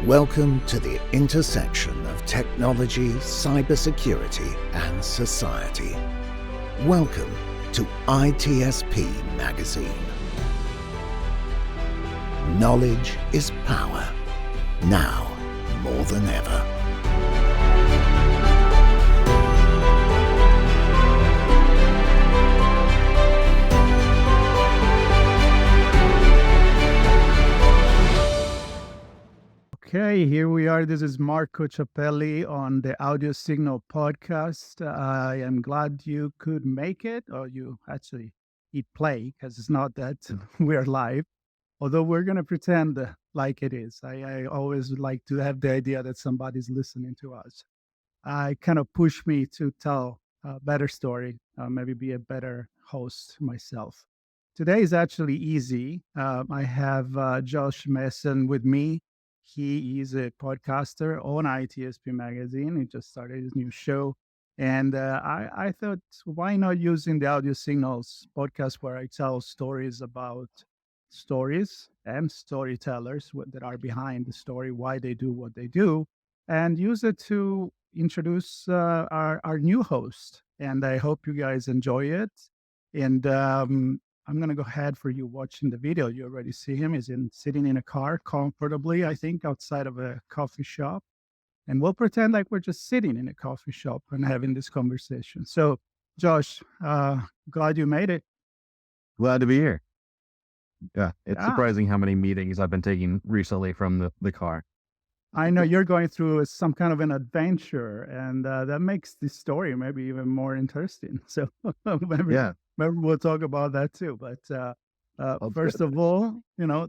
Welcome to the intersection of technology, cybersecurity, and society. Welcome to ITSP Magazine. Knowledge is power, now more than ever. Okay, here we are. This is Marco Ciappelli on the Audio Signal podcast. I am glad you could make it, or you actually hit play, because it's not that we're live, although we're going to pretend like it is. I always like to have the idea that somebody's listening to us. I kind of push me to tell a better story, maybe be a better host myself. Today is actually easy. I have Josh Mason with me. He is a podcaster on ITSP Magazine. He just started his new show. And I thought, why not using the Audio Signals podcast where I tell stories about stories and storytellers that are behind the story, why they do what they do, and use it to introduce our new host. And I hope you guys enjoy it. And I'm going to go ahead for you watching the video. You already see him. He's sitting in a car comfortably, I think, outside of a coffee shop. And we'll pretend like we're just sitting in a coffee shop and having this conversation. So, Josh, glad you made it. Glad to be here. Yeah, it's surprising how many meetings I've been taking recently from the car. I know you're going through some kind of an adventure, and that makes this story maybe even more interesting. So maybe we'll talk about that too. But first of all,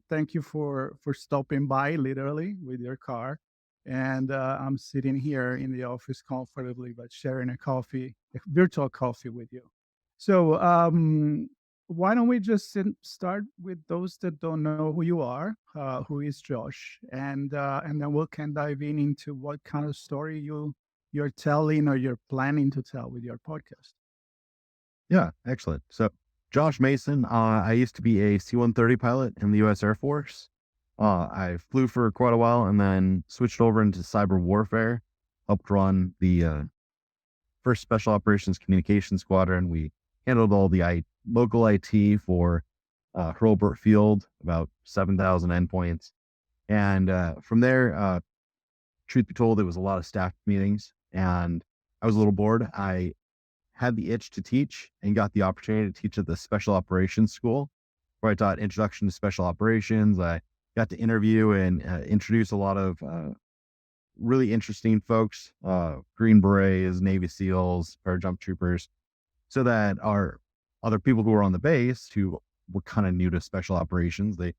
thank you for stopping by literally with your car. And I'm sitting here in the office comfortably, but sharing a virtual coffee with you. So why don't we just start with those that don't know who you are, who is Josh, and then we can dive into what kind of story you're telling or you're planning to tell with your podcast. Yeah, excellent. So Josh Mason, I used to be a C-130 pilot in the U.S. Air Force. I flew for quite a while and then switched over into cyber warfare, helped run the first Special Operations Communication Squadron. We handled all the local IT for Hurlburt Field, about 7,000 endpoints. And from there, truth be told, it was a lot of staff meetings, and I was a little bored. I had the itch to teach and got the opportunity to teach at the Special Operations School, where I taught Introduction to Special Operations. I got to interview and introduce a lot of really interesting folks, Green Berets, Navy SEALs, Parajump Troopers, so that our other people who were on the base who were kind of new to special operations, they,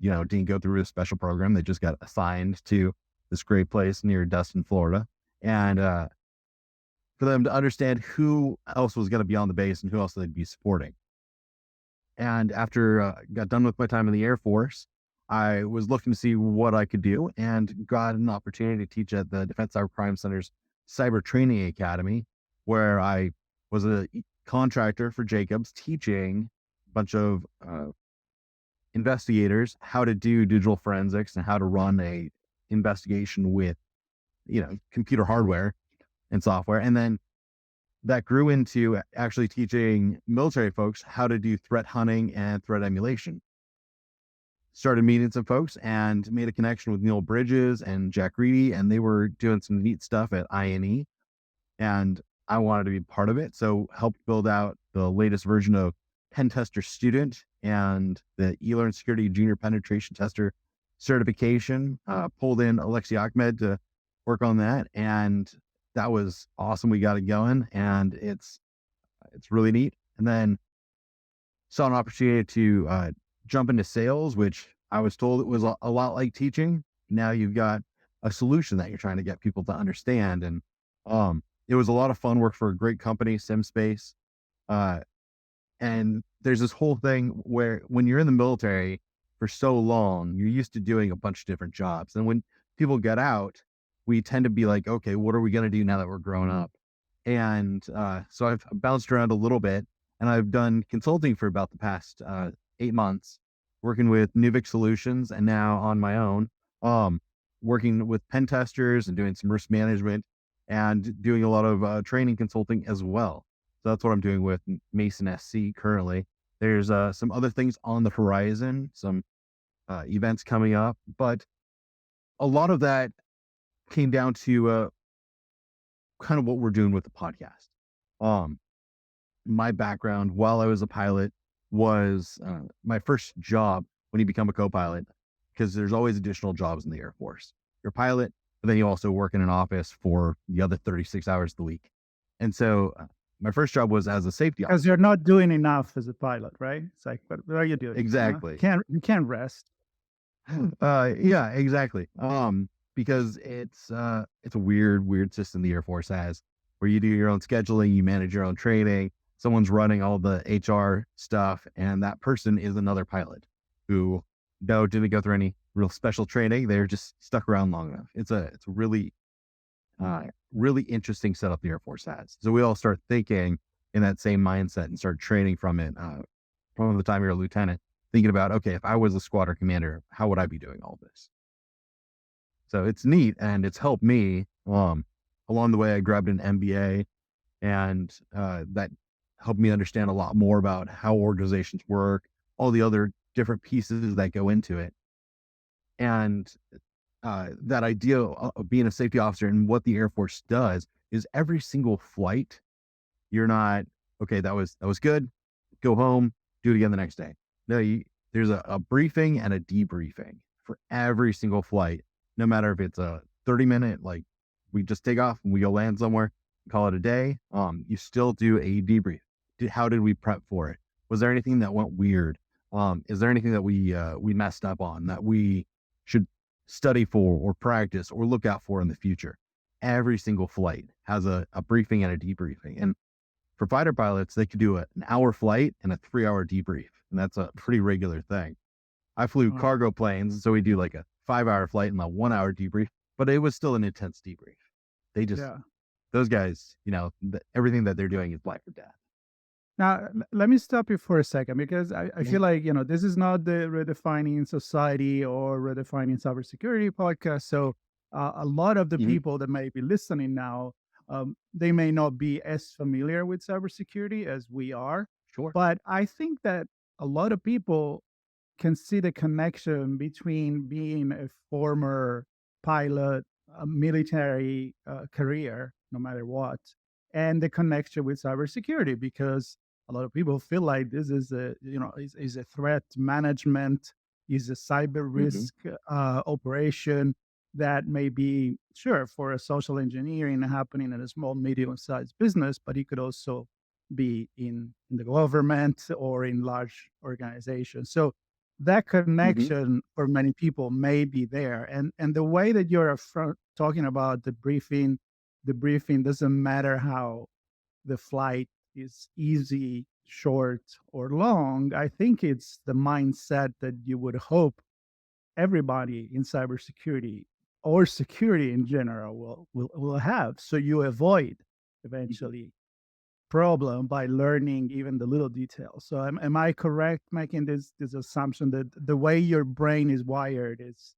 didn't go through a special program. They just got assigned to this great place near Destin, Florida. And for them to understand who else was going to be on the base and who else they'd be supporting. And after got done with my time in the Air Force, I was looking to see what I could do and got an opportunity to teach at the Defense Cyber Crime Center's Cyber Training Academy, where I was a contractor for Jacobs, teaching a bunch of investigators how to do digital forensics and how to run a investigation with, computer hardware and software. And then that grew into actually teaching military folks how to do threat hunting and threat emulation. Started meeting some folks and made a connection with Neil Bridges and Jack Reedy, and they were doing some neat stuff at INE. And I wanted to be part of it. So helped build out the latest version of Pen Tester Student and the eLearn Security Junior Penetration Tester certification, pulled in Alexi Ahmed to work on that. And that was awesome. We got it going, and it's really neat. And then saw an opportunity to jump into sales, which I was told it was a lot like teaching. Now you've got a solution that you're trying to get people to understand. And it was a lot of fun work for a great company, SimSpace. And there's this whole thing where when you're in the military for so long, you're used to doing a bunch of different jobs. And when people get out, we tend to be like, okay, what are we going to do now that we're grown up? And so I've bounced around a little bit, and I've done consulting for about the past 8 months, working with Nuvik Solutions and now on my own. working with pen testers and doing some risk management and doing a lot of training consulting as well. So that's what I'm doing with Mason SC currently. There's some other things on the horizon, some events coming up, but a lot of that came down to kind of what we're doing with the podcast. My background while I was a pilot was my first job when you become a co-pilot, because there's always additional jobs in the Air Force. You're a pilot, but then you also work in an office for the other 36 hours of the week. And so my first job was as a safety officer. Because you're not doing enough as a pilot, right? It's like, what are you doing? Exactly. You can't rest. Yeah, exactly. Because it's a weird system the Air Force has, where you do your own scheduling, you manage your own training, someone's running all the HR stuff, and that person is another pilot who didn't go through any real special training. They're just stuck around long enough. It's a really interesting setup the Air Force has. So we all start thinking in that same mindset and start training from it. From the time you're a lieutenant, thinking about, okay, if I was a squadron commander, how would I be doing all this? So it's neat, and it's helped me. Along the way, I grabbed an MBA, and that helped me understand a lot more about how organizations work, all the other different pieces that go into it. And that idea of being a safety officer and what the Air Force does is every single flight, you're not, okay, that was good, go home, do it again the next day. No, there's a briefing and a debriefing for every single flight, no matter if it's a 30-minute, like we just take off and we go land somewhere, call it a day. You still do a debrief. How did we prep for it? Was there anything that went weird? Is there anything that we messed up on that we should study for or practice or look out for in the future? Every single flight has a briefing and a debriefing. And for fighter pilots, they could do an hour flight and a 3-hour debrief. And that's a pretty regular thing. I flew cargo planes, so we do like a 5-hour flight and a 1-hour debrief, but it was still an intense debrief. They just, those guys, everything that they're doing is life or death. Now, let me stop you for a second, because I feel like, this is not the Redefining Society or Redefining Cybersecurity podcast. So a lot of the people that may be listening now, they may not be as familiar with cybersecurity as we are. Sure. But I think that a lot of people can see the connection between being a former pilot, a military career, no matter what, and the connection with cybersecurity, because a lot of people feel like this is is a threat management, is a cyber risk operation that may be, sure, for a social engineering happening in a small, medium-sized business, but it could also be in the government or in large organizations. So that connection for many people may be there. And the way that you're talking about the briefing doesn't matter how the flight is easy, short, or long. I think it's the mindset that you would hope everybody in cybersecurity or security in general will have. So you avoid eventually problem by learning even the little details. So am I correct making this assumption that the way your brain is wired is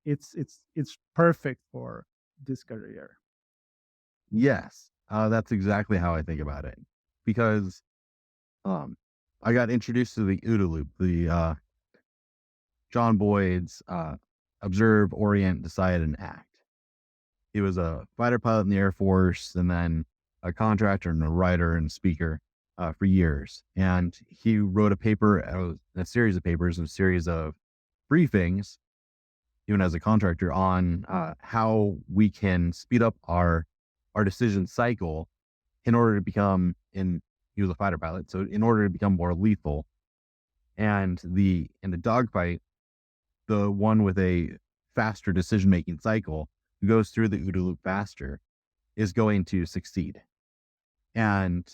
it's perfect for this career? Yes, that's exactly how I think about it. Because I got introduced to the OODA loop, the John Boyd's observe, orient, decide, and act. He was a fighter pilot in the Air Force, and then a contractor and a writer and speaker for years. And he wrote a paper, a series of papers, and a series of briefings, even as a contractor, on how we can speed up our decision cycle in order to become, he was a fighter pilot, so in order to become more lethal. And in the dogfight, the one with a faster decision-making cycle, who goes through the OODA loop faster, is going to succeed. And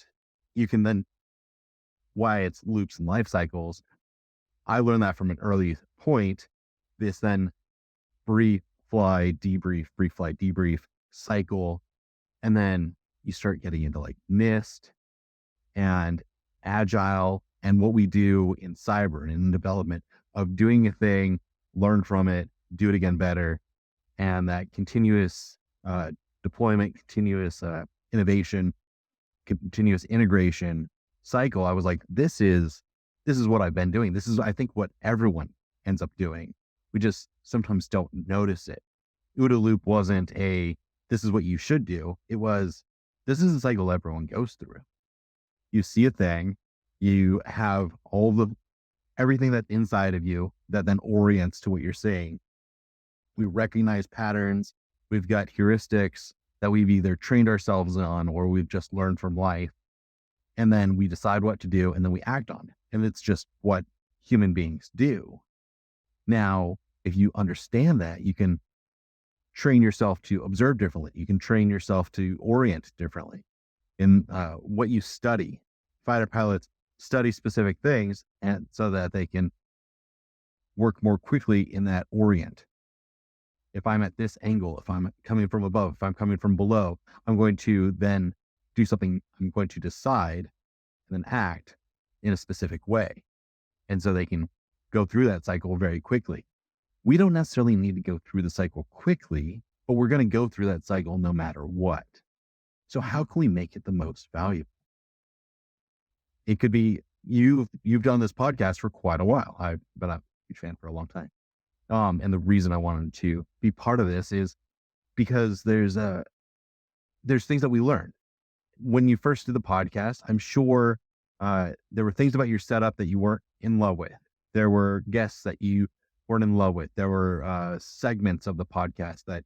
you can then, why it's loops and life cycles, I learned that from an early point. This then brief, fly, debrief, brief, fly, debrief cycle. And then you start getting into like NIST and agile and what we do in cyber and in development of doing a thing, learn from it, do it again better. and that continuous deployment, continuous innovation, continuous integration cycle, I was like, this is what I've been doing. This is, I think, what everyone ends up doing. We just sometimes don't notice it. OODA loop wasn't this is what you should do. It was, this is a cycle everyone goes through. You see a thing, you have everything that's inside of you that then orients to what you're seeing. We recognize patterns. We've got heuristics that we've either trained ourselves on or we've just learned from life. And then we decide what to do and then we act on it. And it's just what human beings do. Now, if you understand that, you can train yourself to observe differently. You can train yourself to orient differently in what you study. Fighter pilots study specific things and so that they can work more quickly in that orient. If I'm at this angle, if I'm coming from above, if I'm coming from below, I'm going to then do something. I'm going to decide and then act in a specific way. And so they can go through that cycle very quickly. We don't necessarily need to go through the cycle quickly, but we're going to go through that cycle no matter what. So how can we make it the most valuable? It could be you've done this podcast for quite a while. I've been a huge fan for a long time. And the reason I wanted to be part of this is because there's things that we learned when you first did the podcast. I'm sure there were things about your setup that you weren't in love with. There were guests that you weren't in love with. There were segments of the podcast that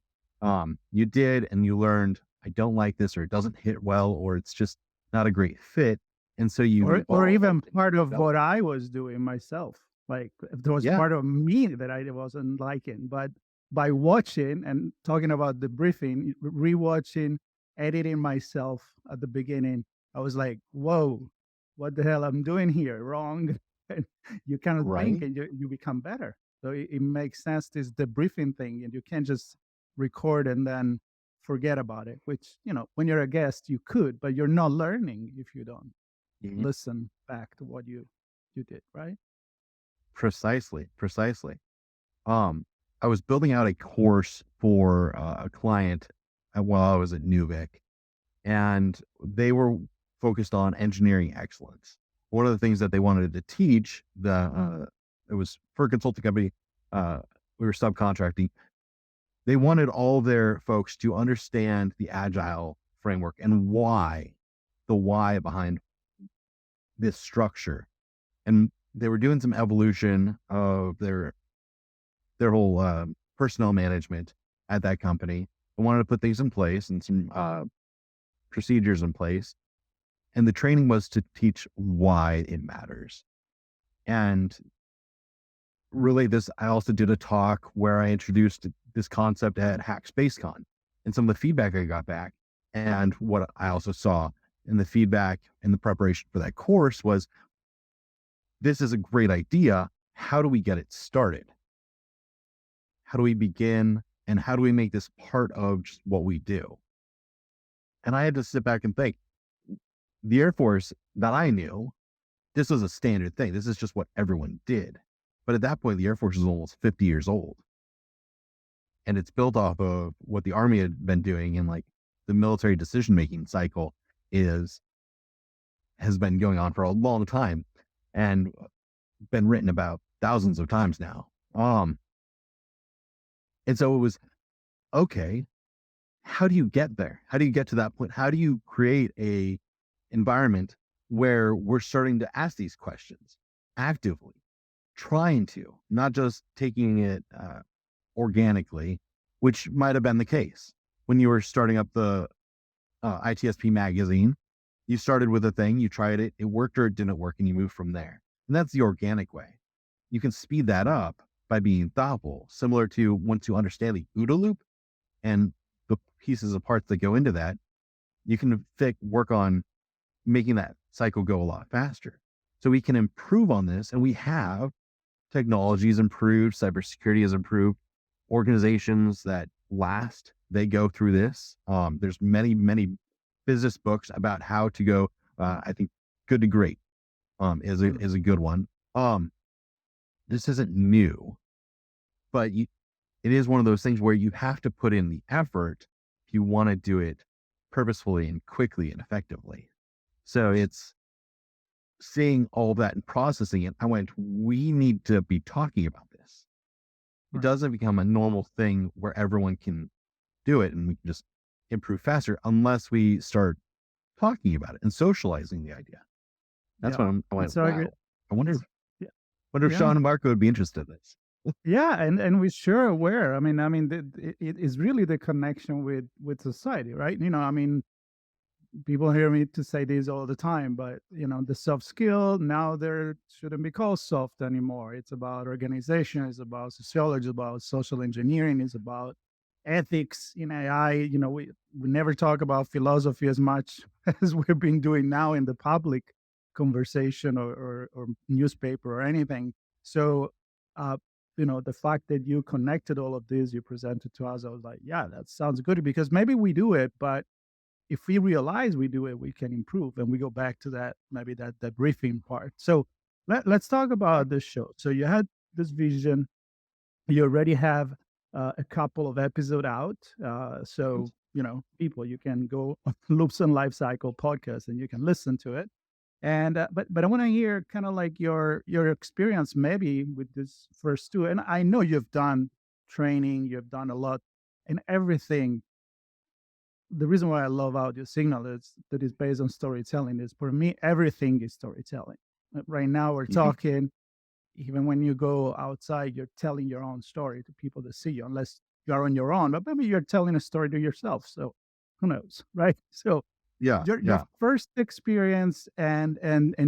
you did and you learned, I don't like this, or it doesn't hit well, or it's just not a great fit. And so or even part of what I was doing myself. Like if there was part of me that I wasn't liking, but by watching and talking about the briefing, rewatching, editing myself at the beginning, I was like, whoa, what the hell I'm doing here? Wrong. And you kind of think and you become better. So it makes sense, this debriefing thing, and you can't just record and then forget about it, which, when you're a guest, you could, but you're not learning if you don't listen back to what you did, right? Precisely. I was building out a course for a client while I was at Nuvik, and they were focused on engineering excellence. One of the things that they wanted to teach, it was for a consulting company, we were subcontracting. They wanted all their folks to understand the agile framework and the why behind this structure. And they were doing some evolution of their whole personnel management at that company. They wanted to put things in place and some procedures in place. And the training was to teach why it matters. And really I also did a talk where I introduced this concept at Hack SpaceCon, and some of the feedback I got back and what I also saw in the feedback and the preparation for that course was, this is a great idea. How do we get it started? How do we begin? And how do we make this part of just what we do? And I had to sit back and think, the Air Force that I knew, this was a standard thing. This is just what everyone did. But at that point, the Air Force was almost 50 years old. And it's built off of what the Army had been doing, and like the military decision-making cycle has been going on for a long time and been written about thousands of times now. And so it was, okay, how do you get there? How do you get to that point? How do you create a environment where we're starting to ask these questions actively, trying to, not just taking it organically, which might have been the case when you were starting up the ITSP Magazine. You started with a thing, you tried it, it worked or it didn't work, and you moved from there. And that's the organic way. You can speed that up by being thoughtful, similar to once you understand the OODA loop and the pieces of parts that go into that, you can work on making that cycle go a lot faster. So we can improve on this, and we have technologies improved, cybersecurity has improved, organizations that last, they go through this. There's many, many business books about how to go, I think Good to Great is a good one. This isn't new, but it is one of those things where you have to put in the effort if you want to do it purposefully and quickly and effectively. So it's seeing all that and processing it. I went, we need to be talking about this. It Right. doesn't become a normal thing where everyone can do it and we can just improve faster unless we start talking about it and socializing the idea. That's Yeah. when I And went, so I agree. wow, I wonder if, Yeah. wonder if Yeah. Sean and Marco would be interested in this. Yeah, and we're sure aware. It is really the connection with society, right? People hear me to say this all the time, but the soft skill now there shouldn't be called soft anymore. It's about organization, it's about sociology, it's about social engineering, it's about ethics in AI. We never talk about philosophy as much as we've been doing now in the public conversation or newspaper or anything. So uh, the fact that you connected all of this, you presented to us, I was like, yeah, that sounds good, because maybe we do it, but if we realize we do it, we can improve. And we go back to that, maybe that briefing part. So let's talk about this show. So you had this vision, you already have a couple of episodes out. So, people, you can go on Loops and Lifecycle podcast and you can listen to it. And but I want to hear kind of like your experience maybe with this first two. And I know you've done training, you've done a lot, and everything. The reason why I love audio signal is that it's based on storytelling. Is for me, everything is storytelling. Right now, we're talking. Even when you go outside, you're telling your own story to people that see you, unless you're on your own. But maybe you're telling a story to yourself. So who knows, right? So Yeah. your first experience and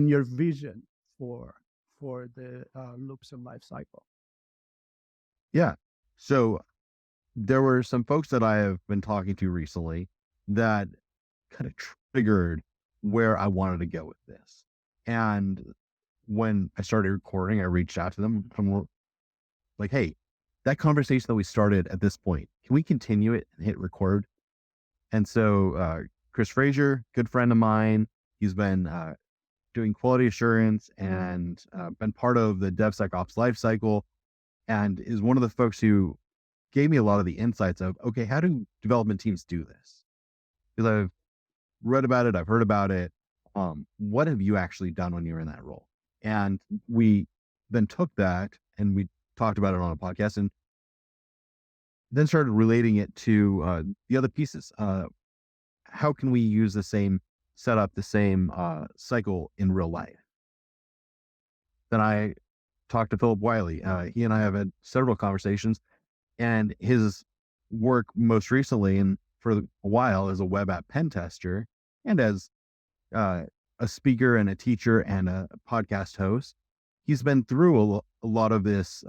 your vision for the loops and life cycle. Yeah. So there were some folks that I have been talking to recently that kind of triggered where I wanted to go with this. And when I started recording, I reached out to them. I'm like, hey, that conversation that we started at this point, can we continue it and hit record? And so Chris Frazier, good friend of mine, he's been doing quality assurance and been part of the DevSecOps lifecycle, and is one of the folks who gave me a lot of the insights of, okay, how do development teams do this? Because I've read about it, I've heard about it. What have you actually done when you're in that role? And we then took that and we talked about it on a podcast and then started relating it to the other pieces. How can we use the same setup, the same cycle in real life? Then I talked to Philip Wiley. He and I have had several conversations, and his work most recently and for a while as a web app pen tester and as a speaker and a teacher and a podcast host. He's been through a lot of this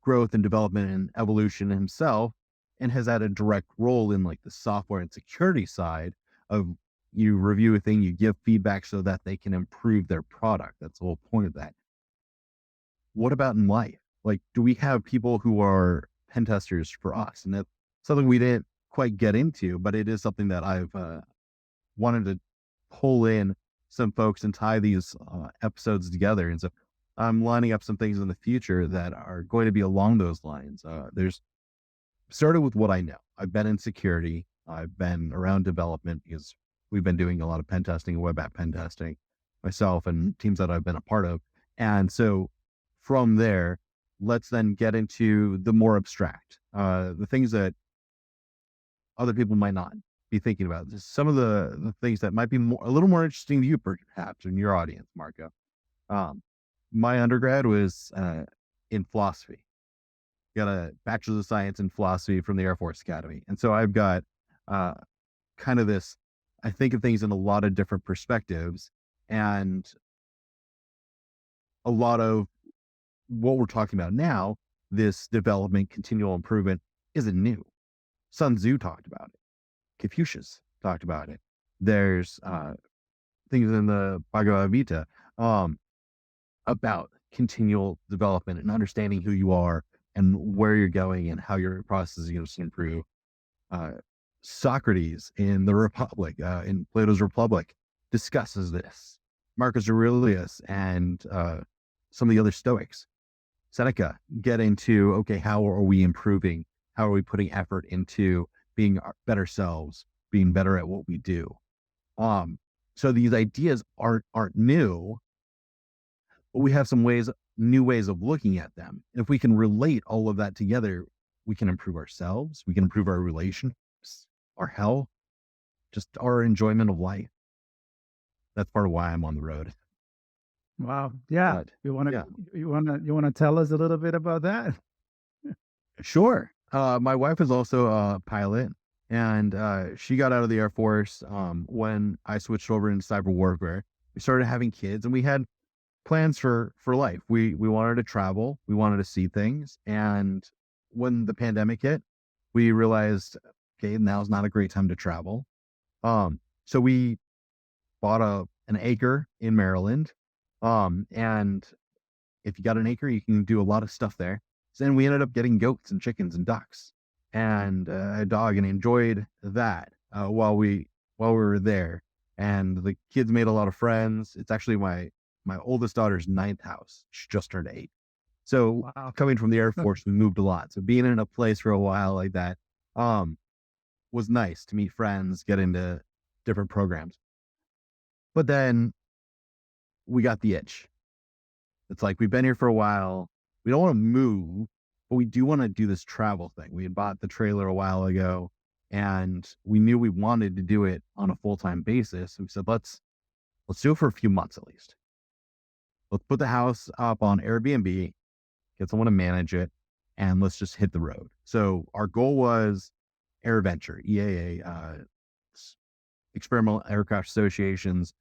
growth and development and evolution himself, and has had a direct role in like the software and security side of, you review a thing, you give feedback so that they can improve their product. That's the whole point of that. What about in life? Like, do we have people who are pen testers for us? And that's something we didn't quite get into, but it is something that I've wanted to pull in some folks and tie these episodes together. And so I'm lining up some things in the future that are going to be along those lines. There's started with what I know. I've been in security. I've been around development because we've been doing a lot of pen testing, web app pen testing myself and teams that I've been a part of. And so from there, let's then get into the more abstract, the things that other people might not be thinking about. Just some of the things that might be a little more interesting to you, perhaps, in your audience, Marco. My undergrad was in philosophy. Got a bachelor's of science in philosophy from the Air Force Academy. And so I've got kind of this, I think of things in a lot of different perspectives, and a lot of what we're talking about now, this development, continual improvement, isn't new. Sun Tzu talked about it. Confucius talked about it. There's things in the Bhagavad Gita about continual development and understanding who you are and where you're going and how your process is going to improve. Socrates in the Republic, in Plato's Republic, discusses this. Marcus Aurelius and some of the other Stoics. Seneca get into, okay, how are we improving? How are we putting effort into being our better selves, being better at what we do? So these ideas aren't new, but we have some new ways of looking at them. And if we can relate all of that together, we can improve ourselves, we can improve our relationships, our health, just our enjoyment of life. That's part of why I'm on the road. Wow. Yeah. But You want to yeah, you want to tell us a little bit about that? sure. My wife is also a pilot, and she got out of the Air Force when I switched over into cyber warfare. We started having kids, and we had plans for life. We wanted to travel, we wanted to see things, and when the pandemic hit, we realized, okay, now's not a great time to travel. So we bought an acre in Maryland, and if you got an acre, you can do a lot of stuff there. So then we ended up getting goats and chickens and ducks and a dog, and enjoyed that while we were there. And the kids made a lot of friends. It's actually my oldest daughter's ninth house. She just turned 8. So Wow. coming from the Air Force, we moved a lot. So being in a place for a while like that was nice to meet friends, get into different programs. But then we got the itch. It's like, we've been here for a while. We don't want to move, but we do want to do this travel thing. We had bought the trailer a while ago, and we knew we wanted to do it on a full-time basis. So we said, let's do it for a few months at least. Let's put the house up on Airbnb, get someone to manage it, and let's just hit the road. So our goal was AirVenture, EAA, Experimental Aircraft Association's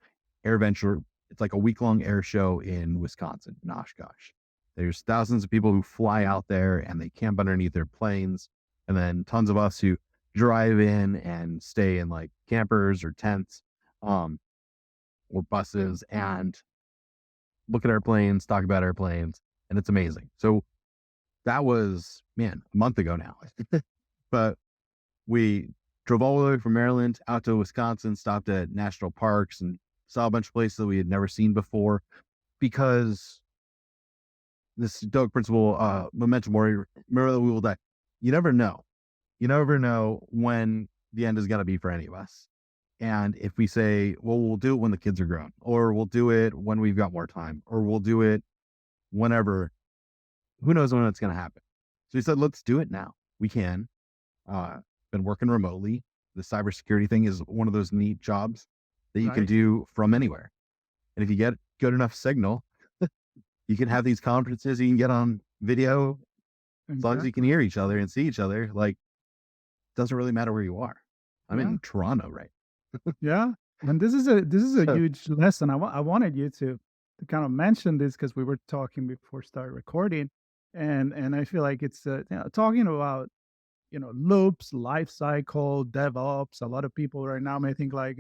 AirVenture. It's like a week-long air show in Wisconsin, in Oshkosh. There's thousands of people who fly out there and they camp underneath their planes, and then tons of us who drive in and stay in like campers or tents, or buses, and look at airplanes, talk about airplanes, and it's amazing. So that was, a month ago now. But we drove all the way from Maryland out to Wisconsin, stopped at national parks, and saw a bunch of places that we had never seen before, because this Stoic principle, memento mori, remember that we will die. You never know. You never know when the end is going to be for any of us. And if we say, well, we'll do it when the kids are grown, or we'll do it when we've got more time, or we'll do it whenever, who knows when it's going to happen. So we said, let's do it now. We can. Been working remotely. The cybersecurity thing is one of those neat jobs that you can Right. do from anywhere. And if you get good enough signal, you can have these conferences, you can get on video, as long as you can Exactly. hear each other and see each other. Like, it doesn't really matter where you are. I'm Yeah. in Toronto, right? Yeah. And this is a So, huge lesson. I wanted you to kind of mention this because we were talking before start recording, and I feel like it's talking about loops, life cycle, DevOps. A lot of people right now may think like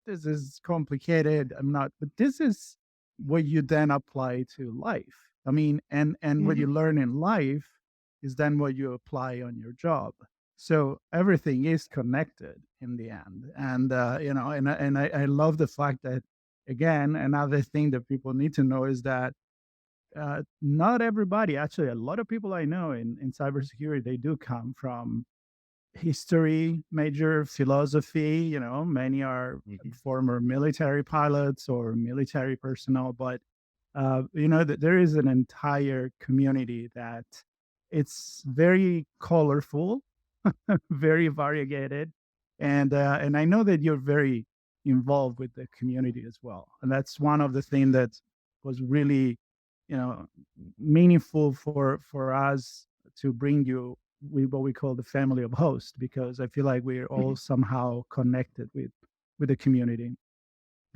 this is complicated. I'm not, but this is what you then apply to life. I mean, and what you mhm. learn in life is then what you apply on your job. So everything is connected in the end, and I love the fact that, again, another thing that people need to know is that not everybody, actually, a lot of people I know in cybersecurity, they do come from history major, philosophy. Many are Mhm. former military pilots or military personnel, but that there is an entire community that it's very colorful, very variegated, and I know that you're very involved with the community as well, and that's one of the things that was really, you know, meaningful for us to bring you with what we call the family of hosts, because I feel like we're all Mhm. somehow connected with the community,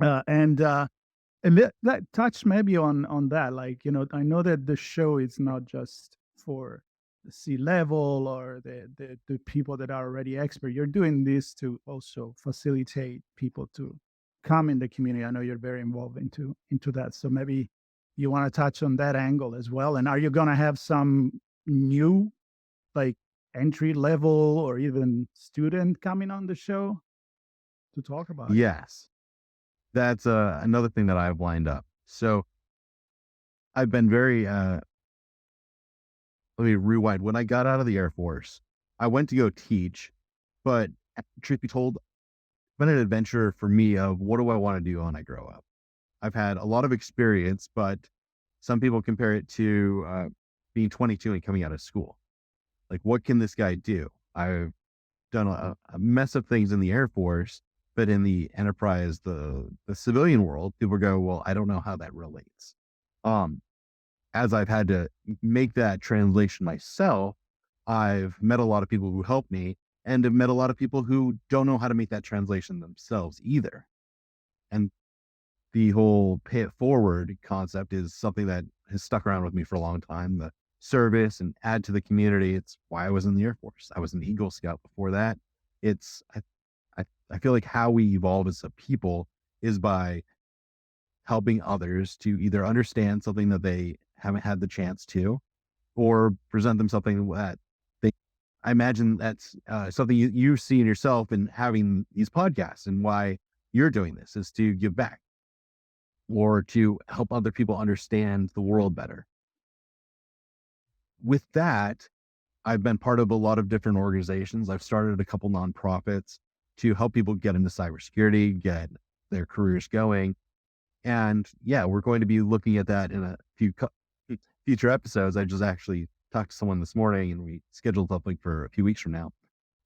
and that touch maybe on that, like I know that the show is not just for the C level or the people that are already expert. You're doing this to also facilitate people to come in the community. I know you're very involved into that, so maybe you want to touch on that angle as well. And are you going to have some new, like, entry level or even student coming on the show to talk about it? Yes, that's another thing that I've lined up. So I've been very let me rewind. When I got out of the Air Force, I went to go teach, but truth be told, it's been an adventure for me of what do I want to do when I grow up? I've had a lot of experience, but some people compare it to being 22 and coming out of school. Like, what can this guy do? I've done a mess of things in the Air Force, but in the enterprise, the civilian world, people go, well, I don't know how that relates. As I've had to make that translation myself, I've met a lot of people who help me and have met a lot of people who don't know how to make that translation themselves either. And the whole pay it forward concept is something that has stuck around with me for a long time. The service and add to the community. It's why I was in the Air Force. I was an Eagle Scout before that. It's, I feel like how we evolve as a people is by helping others to either understand something that they haven't had the chance to, or present them something that they, I imagine that's something you see in yourself in having these podcasts, and why you're doing this is to give back or to help other people understand the world better. With that, I've been part of a lot of different organizations. I've started a couple nonprofits to help people get into cybersecurity, get their careers going. And yeah, we're going to be looking at that in a few future episodes. I just actually talked to someone this morning, and we scheduled something for a few weeks from now,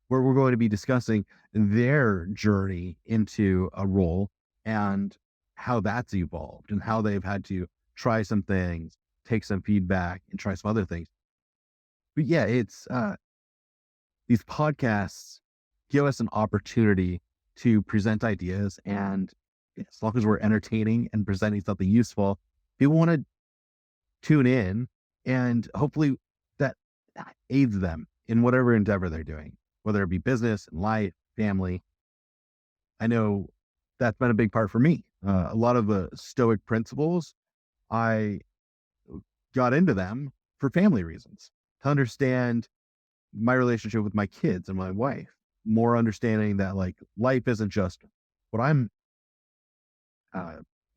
where we're going to be discussing their journey into a role and how that's evolved and how they've had to try some things, take some feedback, and try some other things. But yeah, it's these podcasts give us an opportunity to present ideas, and as long as we're entertaining and presenting something useful, people want to tune in, and hopefully that aids them in whatever endeavor they're doing, whether it be business, life, family. I know that's been a big part for me. A lot of the Stoic principles, I got into them for family reasons, to understand my relationship with my kids and my wife, more understanding that like life isn't just what I'm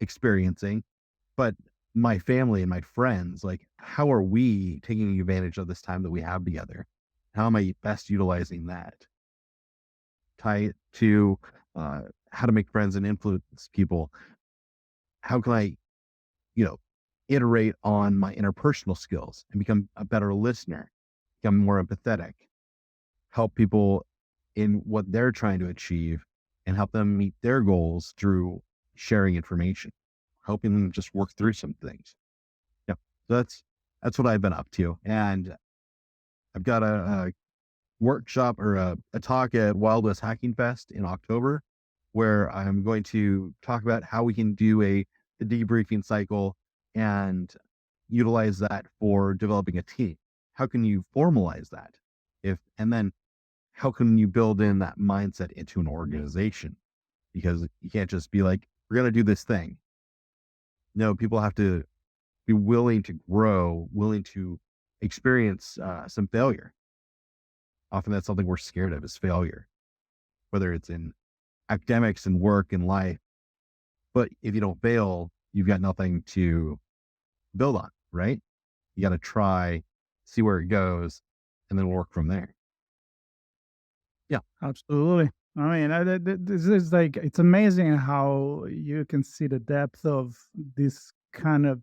experiencing, but my family and my friends. Like, how are we taking advantage of this time that we have together? How am I best utilizing that? Tie it to how to make friends and influence people. How can I, iterate on my interpersonal skills and become a better listener, become more empathetic, help people in what they're trying to achieve, and help them meet their goals through sharing information, helping them just work through some things. Yeah. So that's what I've been up to. And I've got a workshop or a talk at Wild West Hacking Fest in October, where I'm going to talk about how we can do a debriefing cycle and utilize that for developing a team. How can you formalize that? And then how can you build in that mindset into an organization? Because you can't just be like, we're going to do this thing. No, people have to be willing to grow, willing to experience some failure. Often that's something we're scared of, is failure, whether it's in academics and work and life. But if you don't fail, you've got nothing to build on, right? You got to try, see where it goes, and then work from there. Yeah. Absolutely. I mean, this is like, it's amazing how you can see the depth of this kind of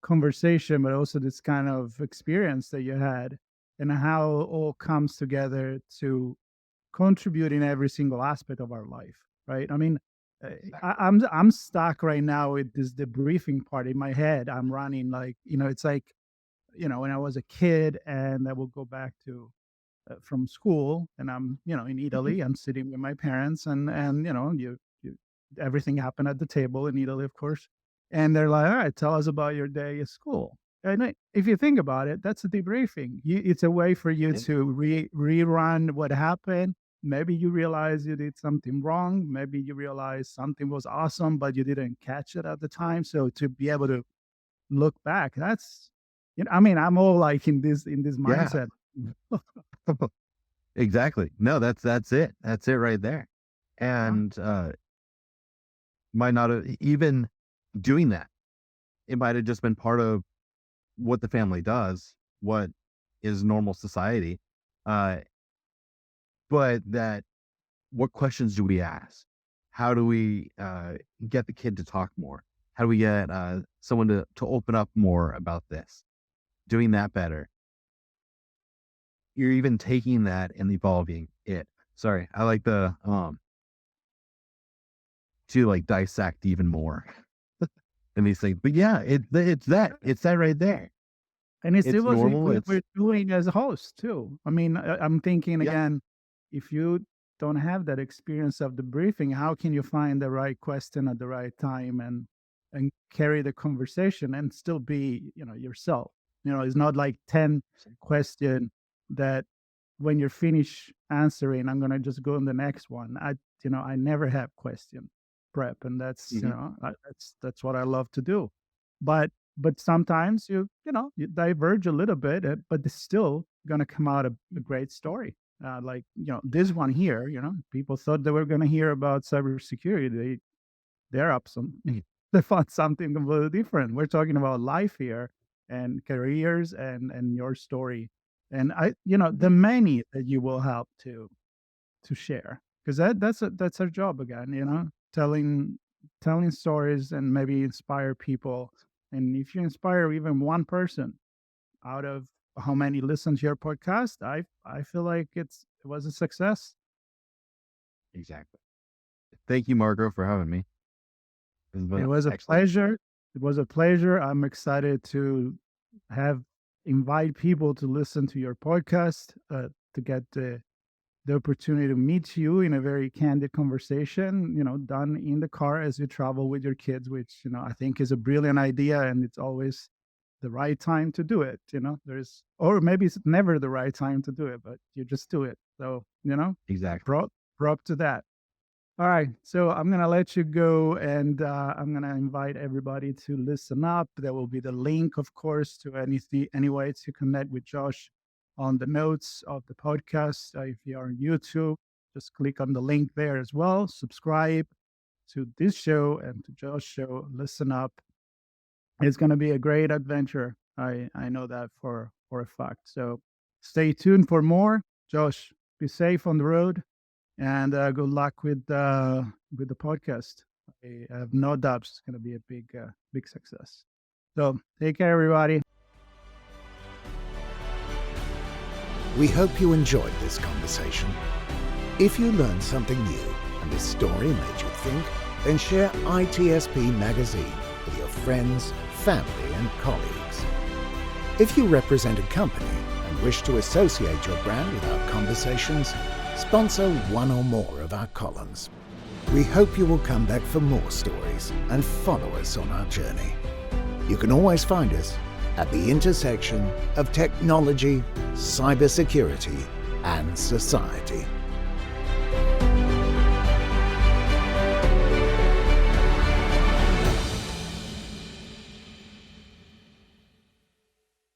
conversation, but also this kind of experience that you had, and how it all comes together to contribute in every single aspect of our life, right? I mean, I'm stuck right now with this debriefing part in my head. I'm running like, it's like, when I was a kid and I would go back to from school, and I'm, in Italy, I'm sitting with my parents, and you everything happened at the table in Italy, of course. And they're like, all right, tell us about your day at school. And if you think about it, that's a debriefing. It's a way for you Yeah. to rerun what happened. Maybe you realize you did something wrong. Maybe you realize something was awesome, but you didn't catch it at the time. So to be able to look back, that's, I mean, I'm all like in this Yeah. mindset. Exactly. No, that's it. That's it right there. And might not have even doing that. It might have just been part of what the family does, what is normal society. But that, what questions do we ask? How do we get the kid to talk more? How do we get someone to open up more about this? Doing that better. You're even taking that and evolving it. Sorry, I like the to like dissect even more in these things. But yeah, it's that right there. And it's It's what normal. It's we're doing as a host too. I mean, I'm thinking yeah, again, if you don't have that experience of the briefing, how can you find the right question at the right time and carry the conversation and still be, yourself? It's not like 10 question that when you're finished answering, I'm gonna just go on the next one. I never have question prep, and that's mhm, that's what I love to do. But sometimes you diverge a little bit, but it's still gonna come out a great story. Like this one here, people thought they were gonna hear about cybersecurity. They're up some. They found something completely different. We're talking about life here and careers and your story, and the many that you will help to share, because that's our job again, telling stories and maybe inspire people. And if you inspire even one person out of how many listen to your podcast, I feel like it was a success. exactly. Thank you, Marco, for having me. It's It been was a excellent. pleasure. It was a pleasure. I'm excited to have invite people to listen to your podcast, to get the opportunity to meet you in a very candid conversation, done in the car as you travel with your kids, which, I think is a brilliant idea. And it's always the right time to do it. Or maybe it's never the right time to do it, but you just do it. So, Exactly. prop to that. All right. So I'm going to let you go, and I'm going to invite everybody to listen up. There will be the link, of course, to any way to connect with Josh on the notes of the podcast. If you're on YouTube, just click on the link there as well. Subscribe to this show and to Josh's show. Listen up. It's going to be a great adventure. I know that for a fact. So stay tuned for more. Josh, be safe on the road, and good luck with the podcast. I have no doubts it's going to be a big success. So take care, everybody. We hope you enjoyed this conversation. If you learned something new and this story made you think, then share ITSP Magazine with your friends, family, and colleagues. If you represent a company and wish to associate your brand with our conversations, sponsor one or more of our columns. We hope you will come back for more stories and follow us on our journey. You can always find us at the intersection of technology, cybersecurity, and society.